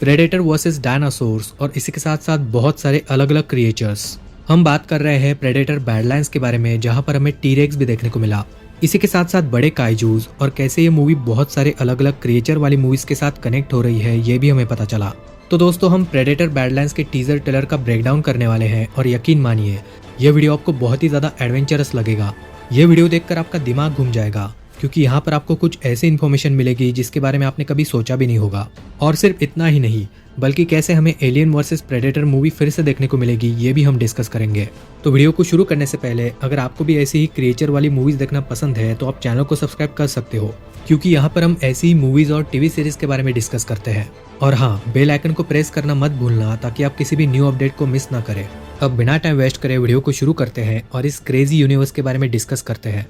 Predator versus dinosaurs और इसी के साथ साथ बहुत सारे अलग अलग क्रिएचर्स। हम बात कर रहे हैं प्रेडेटर बैडलैंड्स के बारे में, जहां पर हमें टीरेक्स भी देखने को मिला। इसी के साथ साथ बड़े काइजूस और कैसे ये मूवी बहुत सारे अलग अलग क्रिएचर वाली मूवीज के साथ कनेक्ट हो रही है, ये भी हमें पता चला। तो दोस्तों, हम प्रेडेटर बैडलैंड्स के टीजर ट्रेलर का ब्रेकडाउन करने वाले हैं और यकीन मानिए ये वीडियो आपको बहुत ही ज्यादा एडवेंचरस लगेगा। ये वीडियो देखकर आपका दिमाग घूम जाएगा, क्योंकि यहाँ पर आपको कुछ ऐसी इन्फॉर्मेशन मिलेगी जिसके बारे में आपने कभी सोचा भी नहीं होगा। और सिर्फ इतना ही नहीं, बल्कि कैसे हमें एलियन वर्सेस प्रेडेटर मूवी फिर से देखने को मिलेगी, ये भी हम डिस्कस करेंगे। तो वीडियो को शुरू करने से पहले अगर आपको भी ऐसी ही क्रिएचर वाली मूवीज देखना पसंद है तो आप चैनल को सब्सक्राइब कर सकते हो, क्योंकि यहाँ पर हम ऐसी ही मूवीज और टीवी सीरीज के बारे में डिस्कस करते हैं। और हाँ, बेल आइकन को प्रेस करना मत भूलना, ताकि आप किसी भी न्यू अपडेट को मिस ना करें। अब बिना टाइम वेस्ट करे वीडियो को शुरू करते हैं और इस क्रेजी यूनिवर्स के बारे में डिस्कस करते हैं।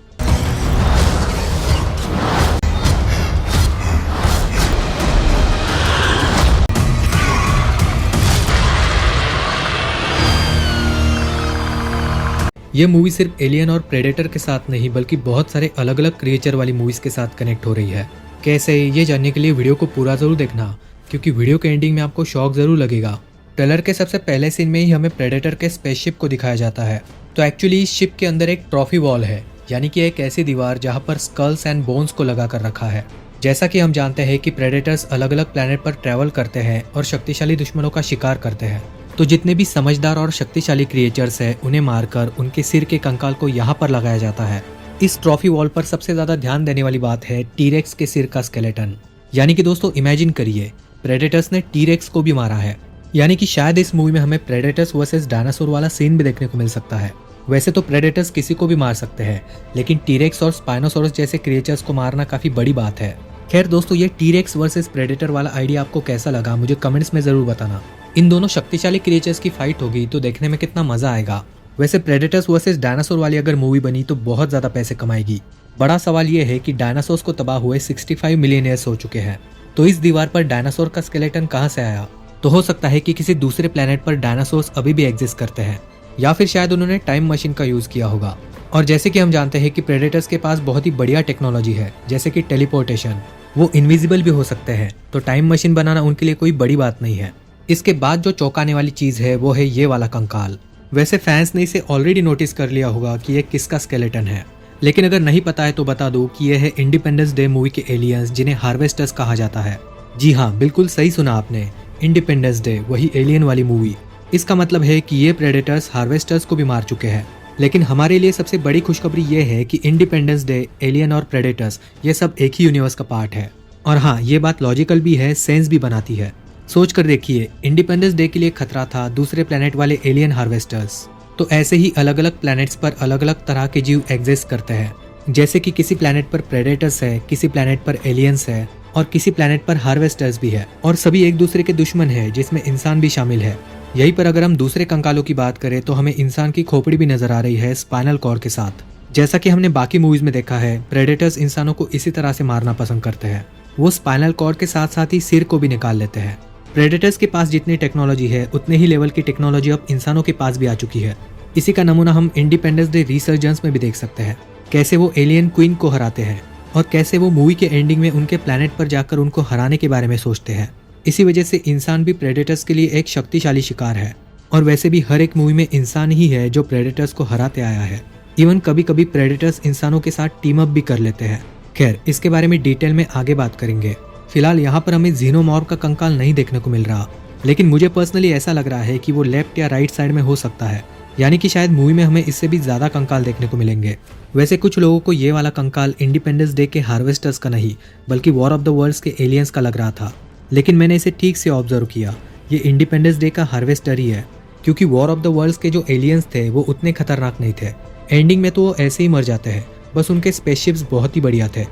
ये मूवी सिर्फ एलियन और प्रेडेटर के साथ नहीं, बल्कि बहुत सारे अलग अलग क्रिएचर वाली मूवीज के साथ कनेक्ट हो रही है। कैसे, ये जानने के लिए वीडियो को पूरा जरूर देखना, क्योंकि वीडियो के एंडिंग में आपको शॉक जरूर लगेगा। ट्रेलर के सबसे पहले सीन में ही हमें प्रेडेटर के स्पेसशिप को दिखाया जाता है। तो एक्चुअली इस शिप के अंदर एक ट्रॉफी वॉल है, यानी कि एक ऐसी दीवार जहाँ पर स्कल्स एंड बोन्स को लगा कर रखा है। जैसा कि हम जानते हैं कि प्रेडेटर्स अलग अलग प्लेनेट पर ट्रैवल करते हैं और शक्तिशाली दुश्मनों का शिकार करते हैं। तो जितने भी समझदार और शक्तिशाली क्रिएचर्स हैं, उन्हें मारकर उनके सिर के कंकाल को यहाँ पर लगाया जाता है। इस ट्रॉफी वॉल पर सबसे ज्यादा ध्यान देने वाली बात है टीरेक्स के सिर का स्केलेटन। यानी कि दोस्तों, इमेजिन करिए, प्रेडेटर्स ने टीरेक्स को भी मारा है। यानी कि शायद इस मूवी में हमें प्रेडेटर्स वर्सेस डायनासोर वाला सीन भी देखने को मिल सकता है। वैसे तो प्रेडेटर्स किसी को भी मार सकते हैं, लेकिन टीरेक्स और स्पाइनोसोरस जैसे क्रिएचर्स को मारना काफी बड़ी बात है। खैर दोस्तों, ये टीरेक्स वर्सेस प्रेडेटर वाला आइडिया आपको कैसा लगा, मुझे कमेंट्स में जरूर बताना। इन दोनों शक्तिशाली क्रिएचर्स की फाइट होगी तो देखने में कितना मजा आएगा। वैसे प्रेडेटर्स वर्सेस डायनासोर वाली अगर मूवी बनी तो बहुत ज्यादा पैसे कमाएगी। बड़ा सवाल यह है कि डायनासोर्स को तबाह हुए 65 मिलियन ईयर्स हो चुके हैं, तो इस दीवार पर डायनासोर का स्केलेटन कहाँ से आया? तो हो सकता है कि किसी दूसरे प्लेनेट पर डायनासोर्स अभी भी एग्जिस्ट करते हैं, या फिर शायद उन्होंने टाइम मशीन का यूज किया होगा। और जैसे कि हम जानते हैं कि प्रेडेटर्स के पास बहुत ही बढ़िया टेक्नोलॉजी है, जैसे कि टेलीपोर्टेशन। वो इनविजिबल भी हो सकते हैं, तो टाइम मशीन बनाना उनके लिए कोई बड़ी बात नहीं है। इसके बाद जो चौंकाने वाली चीज है वो है ये वाला कंकाल। वैसे फैंस ने इसे ऑलरेडी नोटिस कर लिया होगा कि ये किसका स्केलेटन है, लेकिन अगर नहीं पता है तो बता दूं कि ये है इंडिपेंडेंस डे मूवी के एलियंस, जिन्हें हार्वेस्टर्स कहा जाता है। जी हाँ, बिल्कुल सही सुना आपने, इंडिपेंडेंस डे, वही एलियन वाली मूवी। इसका मतलब है कि ये प्रेडेटर्स हार्वेस्टर्स को भी मार चुके हैं। लेकिन हमारे लिए सबसे बड़ी खुशखबरी ये है कि इंडिपेंडेंस डे, एलियन और प्रेडेटर्स ये सब एक ही यूनिवर्स का पार्ट है। और हाँ, ये बात लॉजिकल भी है, सेंस भी बनाती है। सोच कर देखिए, इंडिपेंडेंस डे के लिए खतरा था दूसरे प्लेनेट वाले एलियन हार्वेस्टर्स। तो ऐसे ही अलग अलग प्लैनेट्स पर अलग अलग तरह के जीव एग्जिस्ट करते हैं। जैसे कि किसी प्लैनेट पर प्रेडेटर्स है, किसी प्लैनेट पर एलियंस है और किसी प्लैनेट पर हार्वेस्टर्स भी है, और सभी एक दूसरे के दुश्मन है, जिसमें इंसान भी शामिल है। यहीं पर अगर हम दूसरे कंकालों की बात करें तो हमें इंसान की खोपड़ी भी नजर आ रही है स्पाइनल कॉर्ड के साथ। जैसा कि हमने बाकी मूवीज में देखा है, प्रेडेटर्स इंसानों को इसी तरह से मारना पसंद करते हैं। वो स्पाइनल कॉर्ड के साथ साथ ही सिर को भी निकाल लेते हैं। प्रेडेटर्स के पास जितनी टेक्नोलॉजी है, उतने ही लेवल की टेक्नोलॉजी अब इंसानों के पास भी आ चुकी है। इसी का नमूना हम इंडिपेंडेंस डे रिसर्जेंस में भी देख सकते हैं। कैसे वो एलियन क्वीन को हराते हैं और कैसे वो मूवी के एंडिंग में उनके प्लैनेट पर जाकर उनको हराने के बारे में सोचते हैं। इसी वजह से इंसान भी प्रेडेटर्स के लिए एक शक्तिशाली शिकार है। और वैसे भी हर एक मूवी में इंसान ही है जो प्रेडेटर्स को हराते आया है। इवन कभी कभी प्रेडेटर्स इंसानों के साथ टीम अप भी कर लेते हैं। खैर, इसके बारे में डिटेल में आगे बात करेंगे। फिलहाल यहाँ पर हमें जीनोमॉर्फ का कंकाल नहीं देखने को मिल रहा, लेकिन मुझे पर्सनली ऐसा लग रहा है कि वो लेफ्ट या राइट साइड में हो सकता है। यानी कि शायद मूवी में हमें इससे भी ज्यादा कंकाल देखने को मिलेंगे। वैसे कुछ लोगों को ये वाला कंकाल इंडिपेंडेंस डे के हार्वेस्टर्स का नहीं, बल्कि वॉर ऑफ द वर्ल्ड्स के एलियंस का लग रहा था। लेकिन मैंने इसे ठीक से ऑब्जर्व किया, ये इंडिपेंडेंस डे का हार्वेस्टर ही है, क्योंकि वॉर ऑफ द वर्ल्ड्स के जो एलियंस थे वो उतने खतरनाक नहीं थे। एंडिंग में तो वो ऐसे ही मर जाते हैं, बस उनके स्पेसशिप्स बहुत ही बढ़िया थे।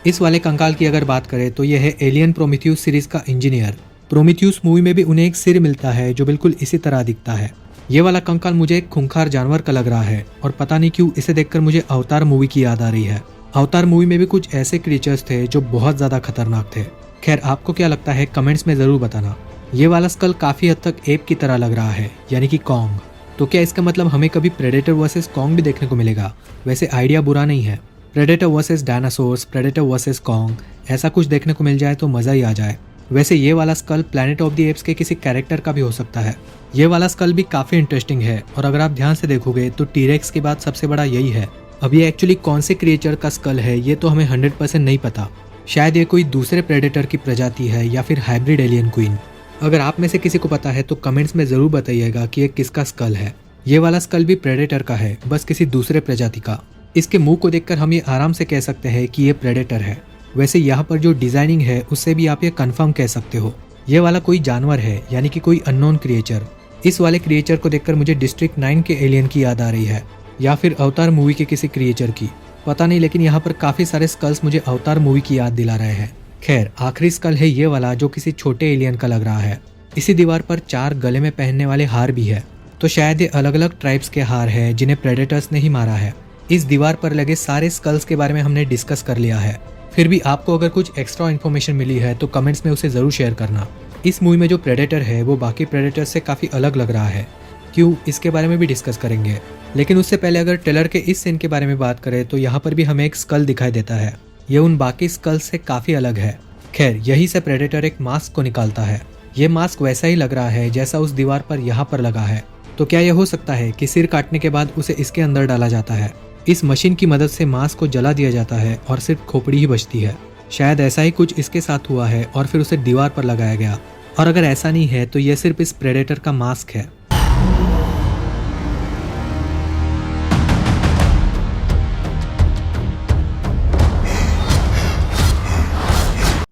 इस वाले कंकाल की अगर बात करें तो यह है एलियन प्रोमीथियस सीरीज का इंजीनियर। प्रोमीथियस मूवी में भी उन्हें एक सिर मिलता है जो बिल्कुल इसी तरह दिखता है। ये वाला कंकाल मुझे एक खूंखार जानवर का लग रहा है, और पता नहीं क्यों इसे देखकर मुझे अवतार मूवी की याद आ रही है। अवतार मूवी में भी कुछ ऐसे क्रिएचर्स थे जो बहुत ज्यादा खतरनाक थे। खैर, आपको क्या लगता है कमेंट्स में जरूर बताना। ये वाला स्कल काफी हद तक एप की तरह लग रहा है, यानी कि कॉन्ग। तो क्या इसका मतलब हमें कभी प्रेडेटर वर्सेस कॉन्ग भी देखने को मिलेगा? वैसे आइडिया बुरा नहीं है। Predator versus dinosaurs, predator versus Kong, ऐसा कुछ देखने को मिल जाए तो मज़ा ही आ जाए। वैसे ये वाला skull planet of the apes के किसी कैरेक्टर का भी हो सकता है। ये वाला स्कल भी काफ़ी इंटरेस्टिंग है और अगर आप ध्यान से देखोगे तो टीरेक्स के बाद सबसे बड़ा यही है। अब ये एक्चुअली कौन से क्रिएचर का स्कल है ये तो हमें 100% नहीं पता। शायद ये कोई दूसरे प्रेडेटर की प्रजाति है या फिर हाइब्रिड एलियन क्वीन। अगर आप में से किसी को पता है तो कमेंट्स में ज़रूर बताइएगा कि ये किसका स्कल है। ये वाला स्कल भी प्रेडेटर का है, बस किसी दूसरे प्रजाति का। इसके मुंह को देखकर हम ये आराम से कह सकते हैं कि ये प्रेडेटर है। वैसे यहाँ पर जो डिजाइनिंग है उससे भी आप ये कंफर्म कह सकते हो। ये वाला कोई जानवर है, यानी कि कोई अननोन क्रिएचर। इस वाले क्रिएचर को देखकर मुझे डिस्ट्रिक्ट 9 के एलियन की याद आ रही है या फिर अवतार मूवी के किसी क्रिएचर की, पता नहीं, लेकिन यहाँ पर काफी सारे स्कल्स मुझे अवतार मूवी की याद दिला रहे हैं। खैर, आखिरी स्कल है ये वाला जो किसी छोटे एलियन का लग रहा है। इसी दीवार पर 4 गले में पहनने वाले हार भी है, तो शायद ये अलग अलग ट्राइब्स के हार है जिन्हें प्रेडेटर्स ने ही मारा है। इस दीवार पर लगे सारे स्कल्स के बारे में हमने डिस्कस कर लिया है। फिर भी आपको अगर कुछ एक्स्ट्रा इन्फॉर्मेशन मिली है तो कमेंट्स में उसे जरूर शेयर करना। इस मूवी में जो प्रेडेटर है वो बाकी प्रेडेटर से काफी अलग लग रहा है, क्यों, इसके बारे में भी डिस्कस करेंगे। लेकिन उससे पहले अगर टेलर के इस सीन के बारे में बात करें तो यहाँ पर भी हमें एक स्कल दिखाई देता है। ये उन बाकी स्कल से काफी अलग है। खैर, यही से प्रेडेटर एक मास्क को निकालता है। ये मास्क वैसा ही लग रहा है जैसा उस दीवार पर यहाँ पर लगा है। तो क्या यह हो सकता है कि सिर काटने के बाद उसे इसके अंदर डाला जाता है? इस मशीन की मदद से मांस को जला दिया जाता है और सिर्फ खोपड़ी ही बचती है। शायद ऐसा ही कुछ इसके साथ हुआ है और फिर उसे दीवार पर लगाया गया। और अगर ऐसा नहीं है तो यह सिर्फ इस प्रेडेटर का मास्क है।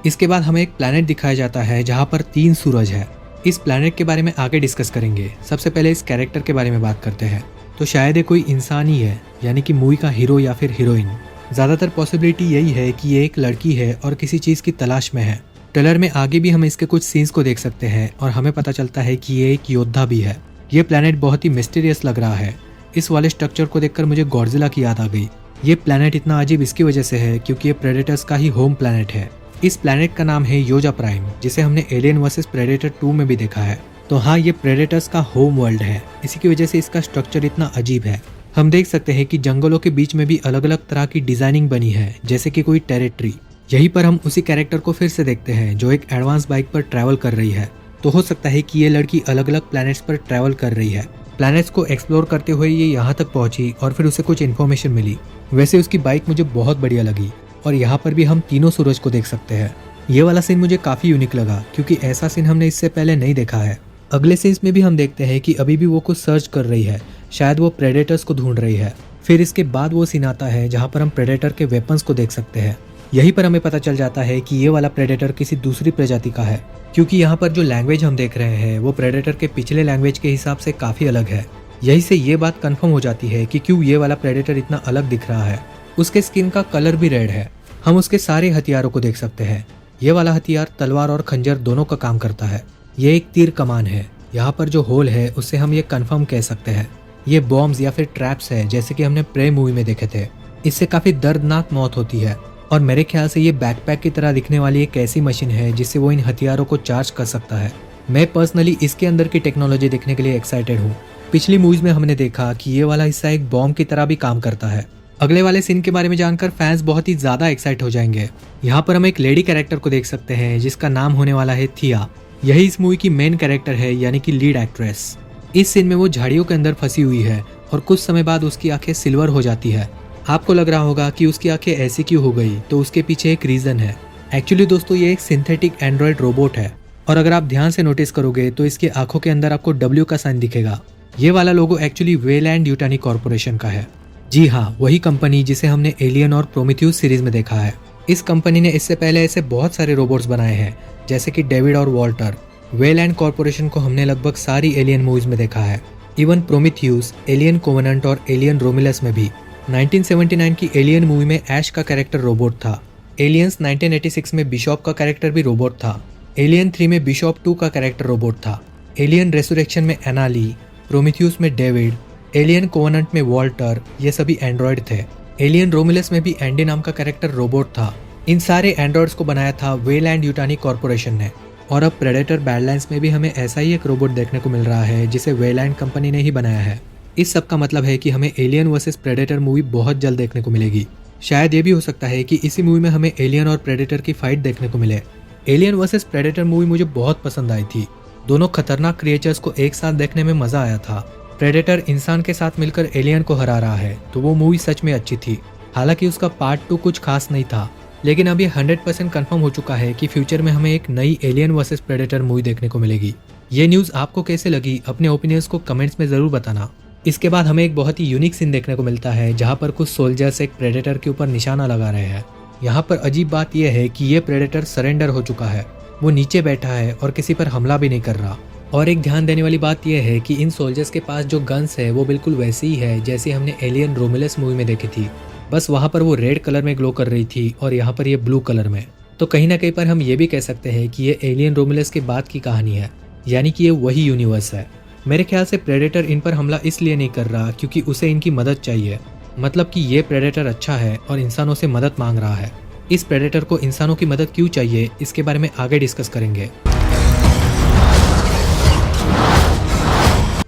इसके बाद हमें एक प्लैनेट दिखाया जाता है जहां पर 3 सूरज है। इस प्लैनेट के बारे में आगे डिस्कस करेंगे। सबसे पहले इस कैरेक्टर के बारे में बात करते हैं। तो शायद ये कोई इंसान ही है, यानी कि मूवी का हीरो या फिर हीरोइन। ज़्यादातर पॉसिबिलिटी यही है कि ये एक लड़की है और किसी चीज़ की तलाश में है। ट्रेलर में आगे भी हम इसके कुछ सीन्स को देख सकते हैं और हमें पता चलता है कि ये एक योद्धा भी है। ये प्लैनेट बहुत ही मिस्टीरियस लग रहा है। इस वाले स्ट्रक्चर को देखकर मुझे गॉडजिला की याद आ गई। ये प्लैनेट इतना अजीब इसकी वजह से है क्योंकि ये प्रेडेटर्स का ही होम प्लैनेट है। इस प्लैनेट का नाम है योजा प्राइम, जिसे हमने एलियन वर्सेस प्रेडेटर 2 में भी देखा है। तो हाँ, ये प्रेडेटर्स का होम वर्ल्ड है। इसी की वजह से इसका स्ट्रक्चर इतना अजीब है। हम देख सकते हैं कि जंगलों के बीच में भी अलग अलग तरह की डिजाइनिंग बनी है, जैसे कि कोई टेरिटरी। यहीं पर हम उसी कैरेक्टर को फिर से देखते हैं जो एक एडवांस बाइक पर ट्रैवल कर रही है। तो हो सकता है कि ये लड़की अलग अलग प्लैनेट्स पर ट्रैवल कर रही है। प्लैनेट्स को एक्सप्लोर करते हुए ये यहाँ तक पहुंची और फिर उसे कुछ इन्फॉर्मेशन मिली। वैसे उसकी बाइक मुझे बहुत बढ़िया लगी और यहाँ पर भी हम तीनों सूरज को देख सकते हैं। ये वाला सीन मुझे काफी यूनिक लगा क्योंकि ऐसा सीन हमने इससे पहले नहीं देखा है। अगले सीन्स में भी हम देखते हैं कि अभी भी वो कुछ सर्च कर रही है, शायद वो प्रेडेटर्स को ढूंढ रही है। फिर इसके बाद वो सीन आता है जहाँ पर हम प्रेडेटर के वेपन्स को देख सकते हैं। यहीं पर हमें पता चल जाता है कि ये वाला प्रेडेटर किसी दूसरी प्रजाति का है, क्योंकि यहाँ पर जो लैंग्वेज हम देख रहे हैं वो प्रेडेटर के पिछले लैंग्वेज के हिसाब से काफी अलग है। यही से ये बात कंफर्म हो जाती है कि क्यों ये वाला प्रेडेटर इतना अलग दिख रहा है। उसके स्किन का कलर भी रेड है। हम उसके सारे हथियारों को देख सकते हैं। ये वाला हथियार तलवार और खंजर दोनों का काम करता है। ये एक तीर कमान है। यहाँ पर जो होल है उससे हम ये कंफर्म कह सकते हैं ये बॉम्ब्स या फिर ट्रैप्स है, जैसे कि हमने प्रे मूवी में देखे थे। इससे काफी दर्दनाक मौत होती है और मेरे ख्याल से ये बैकपैक की तरह दिखने वाली एक ऐसी मशीन है जिससे वो इन हथियारों को चार्ज कर सकता है। मैं पर्सनली इसके अंदर की टेक्नोलॉजी देखने के लिए एक्साइटेड हूँ। पिछली मूवीज में हमने देखा कि ये वाला हिस्सा एक बॉम्ब की तरह भी काम करता है। अगले वाले सीन के बारे में जानकर फैंस बहुत ही ज्यादा एक्साइट हो जाएंगे। यहाँ पर हम एक लेडी कैरेक्टर को देख सकते हैं जिसका नाम होने वाला है थिया। यही इस मूवी की मेन कैरेक्टर है, यानी कि लीड एक्ट्रेस। इस सीन में वो झाड़ियों के अंदर फंसी हुई है और कुछ समय बाद उसकी आंखें सिल्वर हो जाती है। आपको लग रहा होगा कि उसकी आंखें ऐसी क्यों हो गई, तो उसके पीछे एक रीजन है। एक्चुअली दोस्तों, ये एक सिंथेटिक एंड्रॉइड रोबोट है और अगर आप ध्यान से नोटिस करोगे तो इसकी आंखों के अंदर आपको W का साइन दिखेगा। ये वाला लोगो एक्चुअली वेलैंड यूटानी कॉर्पोरेशन का है। जी हाँ, वही कंपनी जिसे हमने एलियन और प्रोमीथियस सीरीज में देखा है। इस कंपनी ने इससे पहले ऐसे बहुत सारे रोबोट्स बनाए हैं, जैसे कि डेविड और वॉल्टर। वेलैंड कॉर्पोरेशन को हमने लगभग सारी एलियन मूवीज में देखा है, इवन प्रोमीथियस, एलियन कोवेनेंट और एलियन रोमिलस में भी। 1979 की एलियन मूवी में ऐश का कैरेक्टर रोबोट था। एलियंस 1986 में बिशॉप का कैरेक्टर भी रोबोट था। एलियन 3 में बिशॉप 2 का कैरेक्टर रोबोट था। एलियन रेसुरेक्शन में एनाली, प्रोमीथियस में डेविड, एलियन कोवेनेंट में वॉल्टर, ये सभी एंड्रॉइड थे। एलियन रोमिलस में भी एंडी नाम का कैरेक्टर रोबोट था। इन सारे एंड्रॉइड्स को बनाया था वेलैंड यूटानी कॉर्पोरेशन ने। और अब प्रेडेटर बैडलैंड्स में भी हमें ऐसा ही एक रोबोट देखने को मिल रहा है जिसे वेलैंड कंपनी ने ही बनाया है। इस सब का मतलब है कि हमें एलियन वर्सेस प्रेडेटर मूवी बहुत जल्द देखने को मिलेगी। शायद ये भी हो सकता है कि इसी मूवी में हमें एलियन और प्रेडेटर की फाइट देखने को मिले। एलियन वर्सेस प्रेडेटर मूवी मुझे बहुत पसंद आई थी। दोनों खतरनाक क्रिएचर्स को एक साथ देखने में मजा आया था। प्रेडेटर इंसान के साथ मिलकर एलियन को हरा रहा है, तो वो मूवी सच में अच्छी थी। हालांकि उसका पार्ट 2 कुछ खास नहीं था, लेकिन अब ये 100% कंफर्म हो चुका है कि फ्यूचर में हमें एक नई एलियन वर्सेस प्रेडेटर मूवी देखने को मिलेगी। ये न्यूज़ आपको कैसे लगी, अपने ओपिनियंस को कमेंट्स में ज़रूर बताना। इसके बाद हमें एक बहुत ही यूनिक सीन देखने को मिलता है, जहाँ पर कुछ सोल्जर्स एक प्रेडेटर के ऊपर निशाना लगा रहे हैं। यहाँ पर अजीब बात यह है कि ये प्रेडेटर सरेंडर हो चुका है। वो नीचे बैठा है और किसी पर हमला भी नहीं कर रहा। और एक ध्यान देने वाली बात यह है कि इन सोल्जर्स के पास जो गन्स है वो बिल्कुल वैसी ही है जैसी हमने एलियन रोमिलस मूवी में देखी थी। बस वहाँ पर वो रेड कलर में ग्लो कर रही थी और यहाँ पर ये ब्लू कलर में। तो कहीं ना कहीं पर हम ये भी कह सकते हैं कि ये एलियन रोमिलस के बाद की कहानी है, यानी कि ये वही यूनिवर्स है। मेरे ख्याल से प्रेडेटर इन पर हमला इसलिए नहीं कर रहा क्योंकि उसे इनकी मदद चाहिए। मतलब कि ये प्रेडेटर अच्छा है और इंसानों से मदद मांग रहा है। इस प्रेडेटर को इंसानों की मदद क्यों चाहिए, इसके बारे में आगे डिस्कस करेंगे।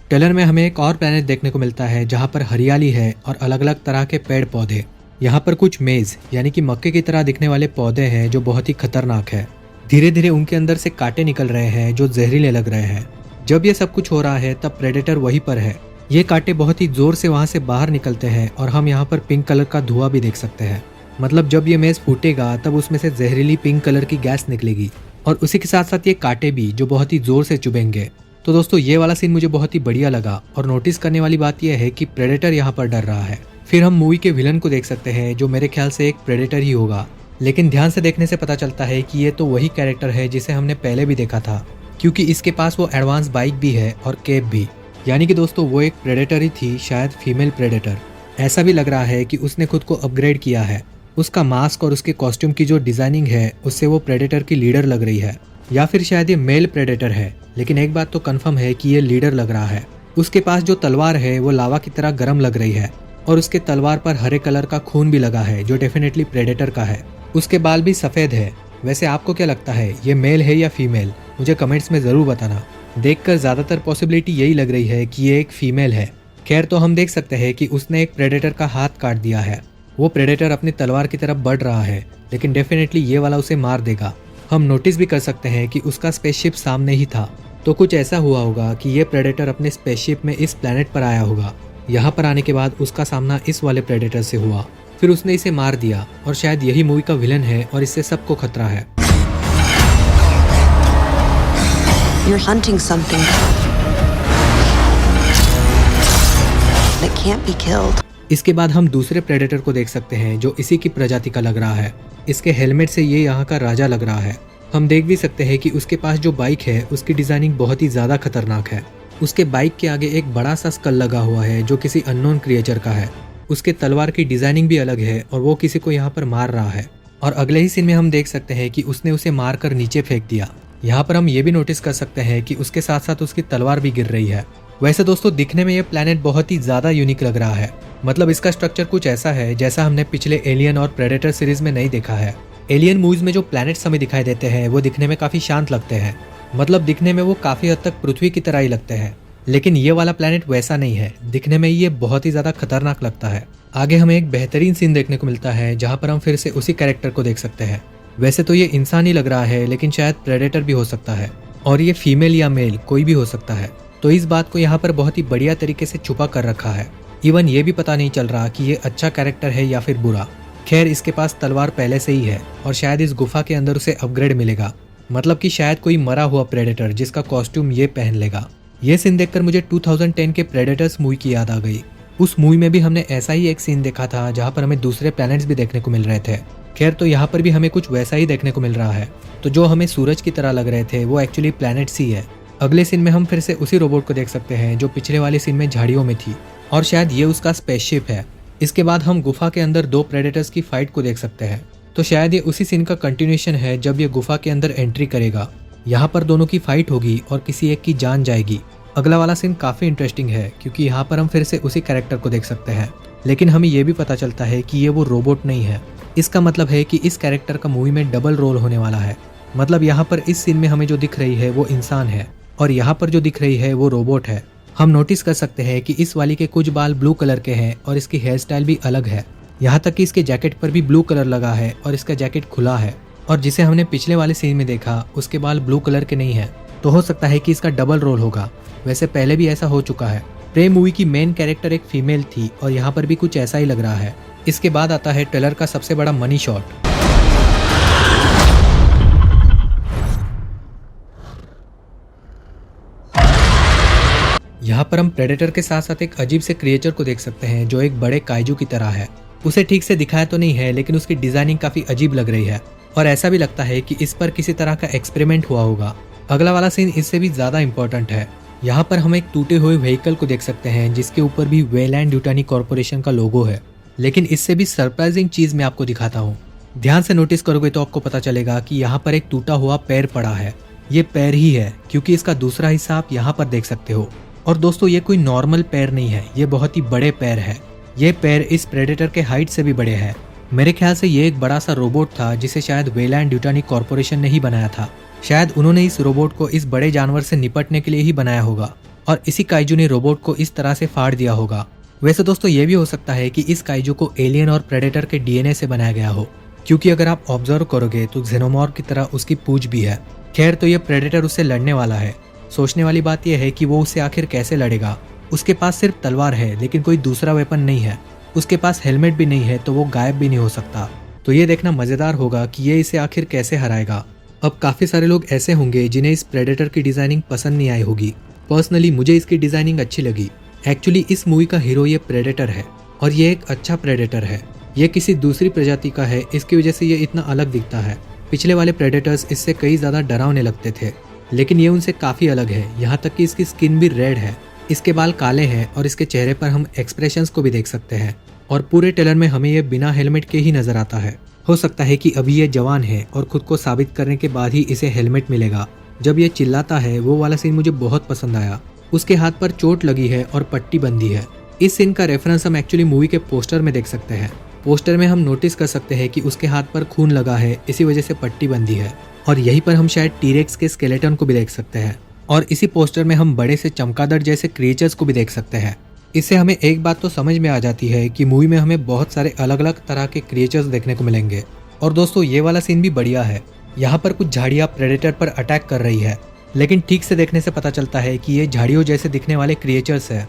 ट्रेलर में हमें एक और प्लेनेट देखने को मिलता है जहाँ पर हरियाली है और अलग अलग तरह के पेड़ पौधे। यहाँ पर कुछ मेज यानी कि मक्के की तरह दिखने वाले पौधे हैं जो बहुत ही खतरनाक है। धीरे धीरे उनके अंदर से कांटे निकल रहे हैं जो जहरीले लग रहे हैं। जब ये सब कुछ हो रहा है तब प्रेडेटर वहीं पर है। ये कांटे बहुत ही जोर से वहां से बाहर निकलते हैं और हम यहाँ पर पिंक कलर का धुआं भी देख सकते हैं। मतलब जब ये मेज फूटेगा तब उसमें से जहरीली पिंक कलर की गैस निकलेगी और उसी के साथ साथ ये कांटे भी जो बहुत ही जोर से चुभेंगे। तो दोस्तों ये वाला सीन मुझे बहुत ही बढ़िया लगा। और नोटिस करने वाली बात यह है कि प्रेडेटर यहाँ पर डर रहा है। फिर हम मूवी के विलन को देख सकते हैं जो मेरे ख्याल से एक प्रेडेटर ही होगा, लेकिन ध्यान से देखने से पता चलता है कि ये तो वही कैरेक्टर है जिसे हमने पहले भी देखा था, क्योंकि इसके पास वो एडवांस बाइक भी है और कैप भी। यानी कि दोस्तों वो एक प्रेडेटर ही थी, शायद फीमेल प्रेडेटर। ऐसा भी लग रहा है कि उसने खुद को अपग्रेड किया है। उसका मास्क और उसके कॉस्ट्यूम की जो डिजाइनिंग है उससे वो प्रेडेटर की लीडर लग रही है, या फिर शायद ये मेल प्रेडेटर है। लेकिन एक बात तो कंफर्म है कि ये लीडर लग रहा है। उसके पास जो तलवार है वो लावा की तरह गर्म लग रही है और उसके तलवार पर हरे कलर का खून भी लगा है जो डेफिनेटली प्रेडेटर का है। उसके बाल भी सफेद है। वैसे आपको क्या लगता है, ये मेल है या फीमेल? मुझे कमेंट्स में जरूर बताना। देखकर ज्यादातर पॉसिबिलिटी यही लग रही है कि ये एक फीमेल है। खैर, तो हम देख सकते हैं कि उसने एक प्रेडेटर का हाथ काट दिया है। वो प्रेडेटर अपनी तलवार की तरफ बढ़ रहा है, लेकिन डेफिनेटली ये वाला उसे मार देगा। हम नोटिस भी कर सकते हैं कि उसका स्पेसशिप सामने ही था। तो कुछ ऐसा हुआ होगा कि ये प्रेडेटर अपने स्पेसशिप में इस प्लेनेट पर आया होगा। यहाँ पर आने के बाद उसका सामना इस वाले प्रेडेटर से हुआ, फिर उसने इसे मार दिया और शायद यही मूवी का विलन है और इससे सबको खतरा है। You're hunting something that can't be killed. इसके बाद हम दूसरे प्रेडेटर को देख सकते हैं जो इसी की प्रजाति का लग रहा है। इसके हेलमेट से ये यहाँ का राजा लग रहा है। हम देख भी सकते हैं कि उसके पास जो बाइक है उसकी डिजाइनिंग बहुत ही ज्यादा खतरनाक है। उसके बाइक के आगे एक बड़ा सा स्कल लगा हुआ है जो किसी अननोन क्रिएचर का है। उसके तलवार की डिजाइनिंग भी अलग है और वो किसी को यहाँ पर मार रहा है। और अगले ही सीन में हम देख सकते हैं कि उसने उसे मार कर नीचे फेंक दिया। यहाँ पर हम ये भी नोटिस कर सकते हैं कि उसके साथ साथ उसकी तलवार भी गिर रही है। वैसे दोस्तों दिखने में ये प्लेनेट बहुत ही ज्यादा यूनिक लग रहा है। मतलब इसका स्ट्रक्चर कुछ ऐसा है जैसा हमने पिछले एलियन और प्रेडेटर सीरीज में नहीं देखा है। एलियन मूवीज में जो प्लैनेट्स हमें दिखाई देते हैं वो दिखने में काफी शांत लगते हैं। मतलब दिखने में वो काफी हद तक पृथ्वी की तरह ही लगते हैं, लेकिन ये वाला प्लैनेट वैसा नहीं है। दिखने में ये बहुत ही ज्यादा खतरनाक लगता है। आगे हमें एक बेहतरीन सीन देखने को मिलता है जहाँ पर हम फिर से उसी कैरेक्टर को देख सकते हैं। वैसे तो ये इंसान ही लग रहा है, लेकिन शायद प्रेडेटर भी हो सकता है और ये फीमेल या मेल कोई भी हो सकता है। तो इस बात को यहाँ पर बहुत ही बढ़िया तरीके से छुपा कर रखा है। इवन ये भी पता नहीं चल रहा कि ये अच्छा कैरेक्टर है या फिर बुरा। खैर, इसके पास तलवार पहले से ही है और शायद इस गुफा के अंदर उसे अपग्रेड मिलेगा। मतलब कि शायद कोई मरा हुआ प्रेडेटर जिसका कॉस्ट्यूम ये पहन लेगा। ये सीन देखकर मुझे 2010 के प्रेडेटर्स मूवी की याद आ गई। उस मूवी में भी हमने ऐसा ही एक सीन देखा था जहाँ पर हमें दूसरे प्लैनेट्स भी देखने को मिल रहे थे। खैर, तो यहाँ पर भी हमें कुछ वैसा ही देखने को मिल रहा है। तो जो हमें सूरज की तरह लग रहे थे वो एक्चुअली प्लैनेट्स ही है। अगले सीन में हम फिर से उसी रोबोट को देख सकते हैं जो पिछले वाले सीन में झाड़ियों में थी और शायद ये उसका स्पेसशिप है। इसके बाद हम गुफा के अंदर दो प्रेडेटर्स की फाइट को देख सकते हैं। तो शायद ये उसी सीन का कंटिन्यूएशन है जब ये गुफा के अंदर एंट्री करेगा। यहाँ पर दोनों की फाइट होगी और किसी एक की जान जाएगी। अगला वाला सीन काफी इंटरेस्टिंग है क्योंकि यहाँ पर हम फिर से उसी कैरेक्टर को देख सकते हैं, लेकिन हमें ये भी पता चलता है कि ये वो रोबोट नहीं है। इसका मतलब है कि इस कैरेक्टर का मूवी में डबल रोल होने वाला है। मतलब यहाँ पर इस सीन में हमें जो दिख रही है वो इंसान है और यहाँ पर जो दिख रही है वो रोबोट है। हम नोटिस कर सकते हैं कि इस वाली के कुछ बाल ब्लू कलर के हैं और इसकी हेयर स्टाइल भी अलग है। यहाँ तक कि इसके जैकेट पर भी ब्लू कलर लगा है और इसका जैकेट खुला है। और जिसे हमने पिछले वाले सीन में देखा उसके बाल ब्लू कलर के नहीं है, तो हो सकता है कि इसका डबल रोल होगा। वैसे पहले भी ऐसा हो चुका है। प्रे मूवी की मेन कैरेक्टर एक फीमेल थी और यहाँ पर भी कुछ ऐसा ही लग रहा है। इसके बाद आता है ट्रेलर का सबसे बड़ा मनी शॉट। यहाँ पर हम प्रेडेटर के साथ साथ एक अजीब से क्रिएचर को देख सकते हैं जो एक बड़े काइजू की तरह है। उसे ठीक से दिखाया तो नहीं है, लेकिन उसकी डिजाइनिंग काफी अजीब लग रही है और ऐसा भी लगता है कि इस पर किसी तरह का एक्सपेरिमेंट हुआ होगा। अगला वाला सीन इससे भी ज्यादा इंपॉर्टेंट है। यहाँ पर हम एक टूटे हुए व्हीकल को देख सकते हैं जिसके ऊपर भी वेलैंड यूटानी कॉर्पोरेशन का लोगो है। लेकिन इससे भी सरप्राइजिंग चीज मैं आपको दिखाता हूँ। ध्यान से नोटिस करोगे तो आपको पता चलेगा कि यहाँ पर एक टूटा हुआ पैर पड़ा है। ये पैर ही है क्योंकि इसका दूसरा हिस्सा आप यहाँ पर देख सकते हो। और दोस्तों ये कोई नॉर्मल पैर नहीं है, ये बहुत ही बड़े पैर है। ये पैर इस प्रेडेटर के हाइट से भी बड़े हैं। मेरे ख्याल से ये एक बड़ा सा रोबोट था जिसे शायद वेलैंड यूटानी कॉर्पोरेशन ने ही बनाया था। शायद उन्होंने इस रोबोट को इस बड़े जानवर से निपटने के लिए ही बनाया होगा और इसी काइजू ने रोबोट को इस तरह से फाड़ दिया होगा। वैसे दोस्तों ये भी हो सकता है कि इस काइजू को एलियन और प्रेडेटर के डीएनए से बनाया गया हो, क्योंकि अगर आप ऑब्जर्व करोगे तो जेनोमॉर्फ की तरह उसकी पूंछ भी है। खैर, तो ये प्रेडेटर उससे लड़ने वाला है। सोचने वाली बात यह है कि वो उससे आखिर कैसे लड़ेगा। उसके पास सिर्फ तलवार है, लेकिन कोई दूसरा वेपन नहीं है। उसके पास हेलमेट भी नहीं है, तो वो गायब भी नहीं हो सकता। तो ये देखना मजेदार होगा कि ये इसे आखिर कैसे हराएगा। अब काफी सारे लोग ऐसे होंगे जिन्हें इस प्रेडेटर की डिजाइनिंग पसंद नहीं आई होगी। पर्सनली मुझे इसकी डिजाइनिंग अच्छी लगी। एक्चुअली इस मूवी का हीरो ये प्रेडेटर है और ये एक अच्छा प्रेडेटर है। ये किसी दूसरी प्रजाति का है, इसकी वजह से ये इतना अलग दिखता है। पिछले वाले प्रेडेटर्स इससे कई ज्यादा डरावने लगते थे, लेकिन ये उनसे काफी अलग है। यहाँ तक कि इसकी स्किन भी रेड है, इसके बाल काले हैं और इसके चेहरे पर हम एक्सप्रेशंस को भी देख सकते हैं। और पूरे ट्रेलर में हमें ये बिना हेलमेट के ही नजर आता है। हो सकता है कि अभी ये जवान है और खुद को साबित करने के बाद ही इसे हेलमेट मिलेगा। जब ये चिल्लाता है वो वाला सीन मुझे बहुत पसंद आया। उसके हाथ पर चोट लगी है और पट्टी बंधी है। इस सीन का रेफरेंस हम एक्चुअली मूवी के पोस्टर में देख सकते हैं। पोस्टर में हम नोटिस कर सकते हैं कि उसके हाथ पर खून लगा है, इसी वजह से पट्टी बंधी है। और यहीं पर हम शायद टीरेक्स के स्केलेटन को भी देख सकते हैं। और इसी पोस्टर में हम बड़े से चमगादड़ जैसे क्रिएचर्स को भी देख सकते हैं। इससे हमें एक बात तो समझ में आ जाती है कि मूवी में हमें बहुत सारे अलग अलग तरह के क्रिएचर्स देखने को मिलेंगे। और दोस्तों ये वाला सीन भी बढ़िया है। यहाँ पर कुछ झाड़ियाँ प्रेडेटर पर अटैक कर रही है, लेकिन ठीक से देखने से पता चलता है कि ये झाड़ियों जैसे दिखने वाले क्रिएचर्स है।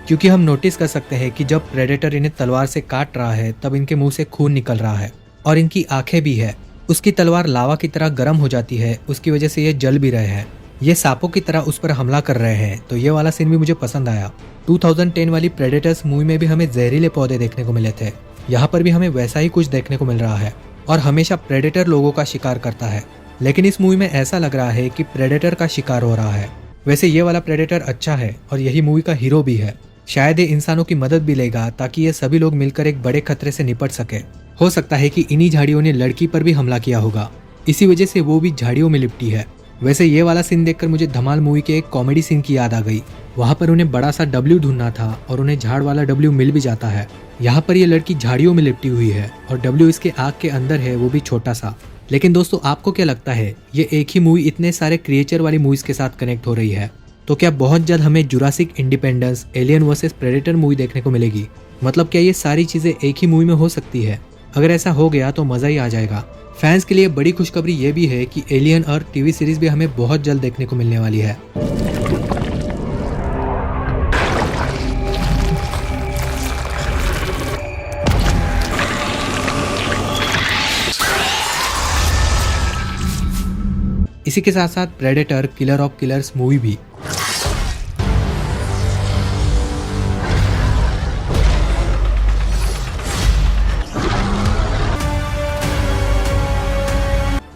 क्योंकि हम नोटिस कर सकते हैं कि जब प्रेडेटर इन्हें तलवार से काट रहा है तब इनके मुंह से खून निकल रहा है और इनकी आंखें भी है। उसकी तलवार लावा की तरह गर्म हो जाती है, उसकी वजह से ये जल भी रहे हैं। ये सांपों की तरह उस पर हमला कर रहे हैं। तो ये वाला सीन भी मुझे पसंद आया। 2010 वाली प्रेडेटर्स मूवी में भी हमें जहरीले पौधे देखने को मिले थे। यहाँ पर भी हमें वैसा ही कुछ देखने को मिल रहा है और हमेशा प्रेडेटर लोगों का शिकार करता है, लेकिन इस मूवी में ऐसा लग रहा है कि प्रेडेटर का शिकार हो रहा है। वैसे ये वाला प्रेडेटर अच्छा है और यही मूवी का हीरो भी है। शायद ये इंसानों की मदद भी लेगा ताकि ये सभी लोग मिलकर एक बड़े खतरे से निपट सके। हो सकता है कि इन्हीं झाड़ियों ने लड़की पर भी हमला किया होगा, इसी वजह से वो भी झाड़ियों में लिपटी है। वैसे ये वाला सीन देखकर मुझे धमाल मूवी के एक कॉमेडी सीन की याद आ गई। वहाँ पर उन्हें बड़ा सा डब्ल्यू ढूंढना था और उन्हें झाड़ वाला डब्ल्यू मिल भी जाता है। यहाँ पर ये लड़की झाड़ियों में लिपटी हुई है और डब्ल्यू इसके आँख के अंदर है, वो भी छोटा सा। लेकिन दोस्तों आपको क्या लगता है, ये एक ही मूवी इतने सारे क्रिएचर वाली मूवीज के साथ कनेक्ट हो रही है, तो क्या बहुत जल्द हमें Jurassic independence, alien versus predator movie देखने को मिलेगी? मतलब क्या ये सारी चीजें एक ही मूवी में हो सकती है? अगर ऐसा हो गया तो मजा ही आ जाएगा। फैंस के लिए बड़ी खुशखबरी ये भी है कि एलियन और टीवी सीरीज भी हमें बहुत जल्द देखने को मिलने वाली है। इसी के साथ साथ predator killer of killers movie भी।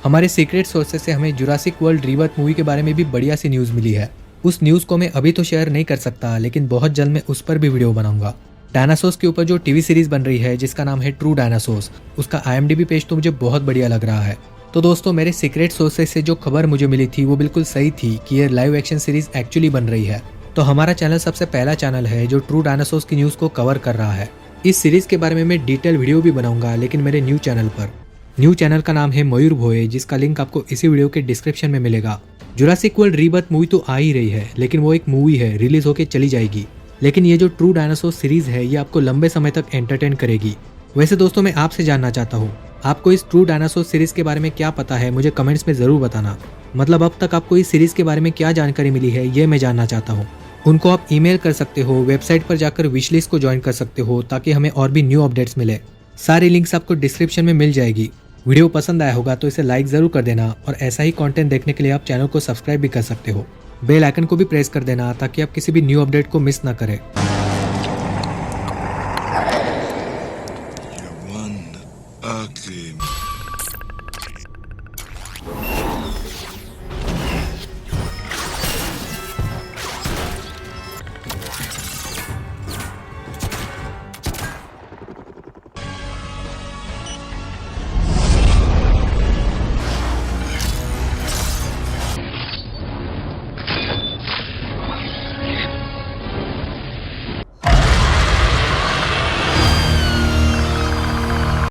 हमारे सीक्रेट सोर्सेस से हमें जुरासिक वर्ल्ड रीबर्थ मूवी के बारे में भी बढ़िया सी न्यूज़ मिली है। उस न्यूज़ को मैं अभी तो शेयर नहीं कर सकता, लेकिन बहुत जल्द मैं उस पर भी वीडियो बनाऊंगा। डायनासोर्स के ऊपर जो टीवी सीरीज बन रही है जिसका नाम है ट्रू डायनासोर्स, उसका IMDb पेज तो मुझे बहुत बढ़िया लग रहा है। तो दोस्तों मेरे सीक्रेट सोर्सेस से जो खबर मुझे मिली थी वो बिल्कुल सही थी कि ये लाइव एक्शन सीरीज एक्चुअली बन रही है। तो हमारा चैनल सबसे पहला चैनल है जो ट्रू डायनासोर्स की न्यूज़ को कवर कर रहा है। इस सीरीज के बारे में मैं डिटेल वीडियो भी बनाऊंगा, लेकिन मेरे न्यू चैनल पर। न्यू चैनल का नाम है मयूर भोए, जिसका लिंक आपको इसी वीडियो के डिस्क्रिप्शन में मिलेगा। जुरासिक वर्ल्ड रीबर्थ मूवी तो आ ही रही है, लेकिन वो एक मूवी है, रिलीज होके चली जाएगी। लेकिन ये जो ट्रू डायनासोर सीरीज है ये आपको लंबे समय तक एंटरटेन करेगी। वैसे दोस्तों मैं आपसे जानना चाहता हूँ, आपको इस ट्रू डायनासोर सीरीज के बारे में क्या पता है, मुझे कमेंट्स में जरूर बताना। मतलब अब तक आपको इस सीरीज के बारे में क्या जानकारी मिली है ये मैं जानना चाहता हूँ। उनको आप ईमेल कर सकते हो, वेबसाइट पर जाकर विश लिस्ट को ज्वाइन कर सकते हो ताकि हमें और भी न्यू अपडेट्स मिले। सारी लिंक्स आपको डिस्क्रिप्शन में मिल जाएगी। वीडियो पसंद आया होगा तो इसे लाइक जरूर कर देना और ऐसा ही कंटेंट देखने के लिए आप चैनल को सब्सक्राइब भी कर सकते हो। बेल आइकन को भी प्रेस कर देना ताकि आप किसी भी न्यू अपडेट को मिस ना करें। You're one ugly